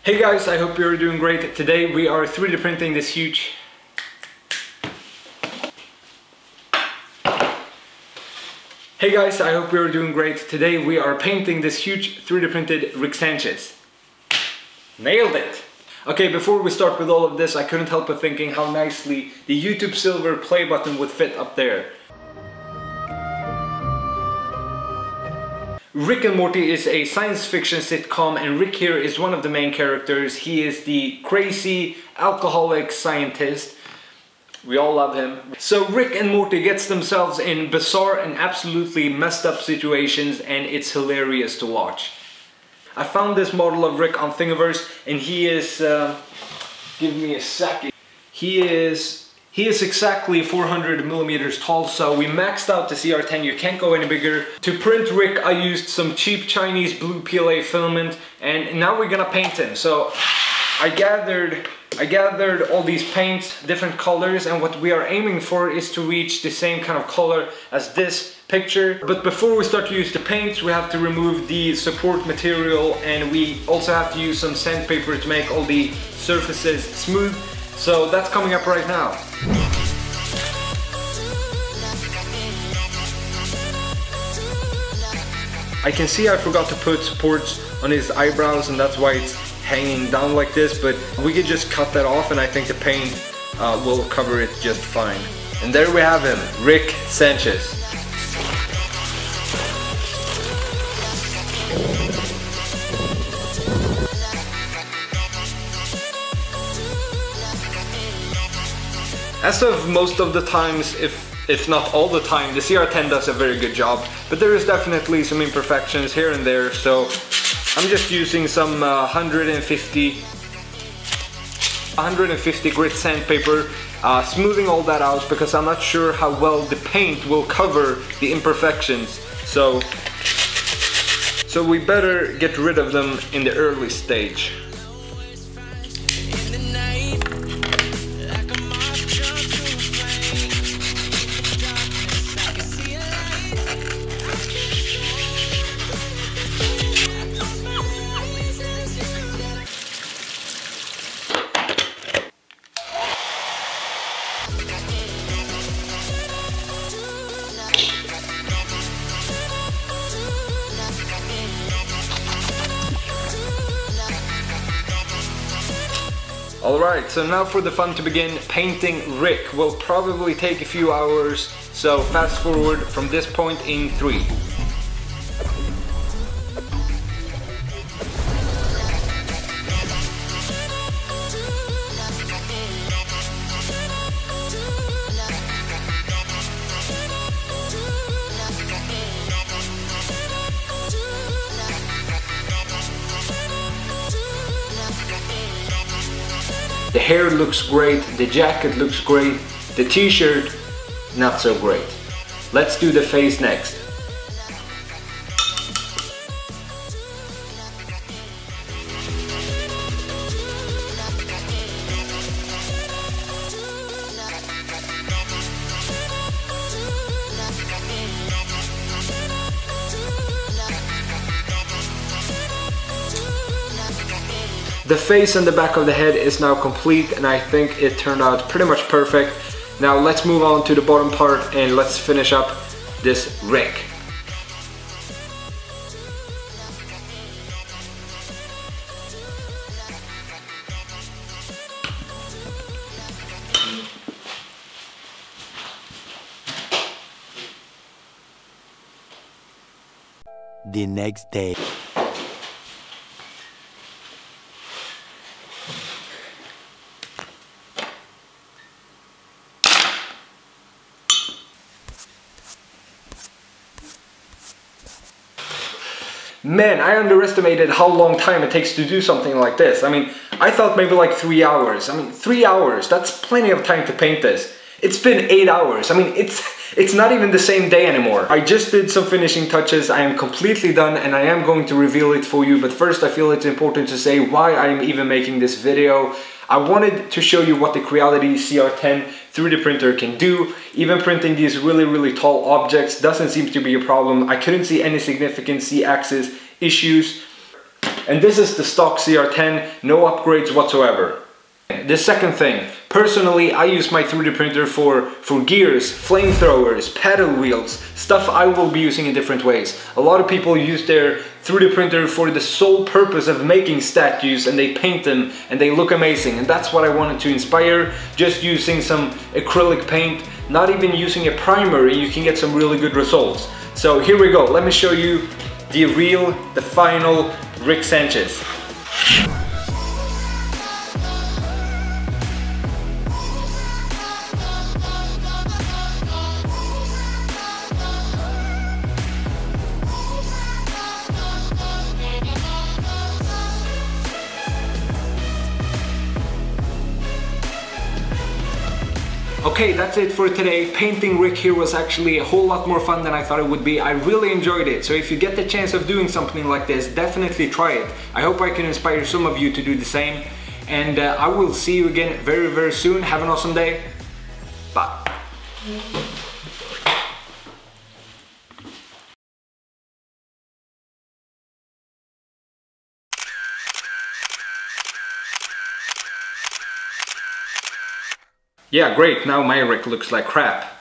Hey guys, I hope you're doing great. Today we are 3D printing this huge... Hey guys, I hope you're doing great. Today we are painting this huge 3D printed Rick Sanchez. Nailed it! Okay, before we start with all of this, I couldn't help but thinking how nicely the YouTube Silver play button would fit up there. Rick and Morty is a science fiction sitcom, and Rick here is one of the main characters. He is the crazy alcoholic scientist. We all love him. So Rick and Morty gets themselves in bizarre and absolutely messed up situations, and it's hilarious to watch. I found this model of Rick on Thingiverse, and he is, give me a second. He is exactly 400 millimeters tall, so we maxed out the CR-10, you can't go any bigger. To print Rick, I used some cheap Chinese blue PLA filament, and now we're gonna paint him. So I gathered all these paints, different colors, and what we are aiming for is to reach the same kind of color as this picture. But before we start to use the paints, we have to remove the support material, and we also have to use some sandpaper to make all the surfaces smooth. So that's coming up right now. I can see I forgot to put supports on his eyebrows, and that's why it's hanging down like this, but we could just cut that off, and I think the paint will cover it just fine. And there we have him, Rick Sanchez. As of most of the times, if not all the time, the CR-10 does a very good job, but there is definitely some imperfections here and there, so I'm just using some 150 grit sandpaper, smoothing all that out because I'm not sure how well the paint will cover the imperfections, so we better get rid of them in the early stage. Alright, so now for the fun to begin. Painting Rick will probably take a few hours, so fast forward from this point in 3. The hair looks great, the jacket looks great, the t-shirt not so great. Let's do the face next. The face and the back of the head is now complete, and I think it turned out pretty much perfect. Now let's move on to the bottom part and let's finish up this Rick. The next day. Man, I underestimated how long time it takes to do something like this. I mean, I thought maybe like 3 hours. I mean, 3 hours, that's plenty of time to paint this. It's been 8 hours. I mean, it's not even the same day anymore. I just did some finishing touches. I am completely done, and I am going to reveal it for you. But first, I feel it's important to say why I am even making this video. I wanted to show you what the Creality CR-10 3D printer can do. Even printing these really tall objects doesn't seem to be a problem. I couldn't see any significant Z-axis issues. And this is the stock CR-10, no upgrades whatsoever. The second thing, personally I use my 3D printer for gears, flamethrowers, paddle wheels, stuff I will be using in different ways. A lot of people use their 3D printer for the sole purpose of making statues, and they paint them and they look amazing, and that's what I wanted to inspire, just using some acrylic paint, not even using a primer, and you can get some really good results. So here we go, let me show you the final Rick Sanchez. Okay, that's it for today. Painting Rick here was actually a whole lot more fun than I thought it would be. I really enjoyed it. So if you get the chance of doing something like this, definitely try it. I hope I can inspire some of you to do the same. And I will see you again very, very soon. Have an awesome day. Bye. Yeah, great, now my Rick looks like crap.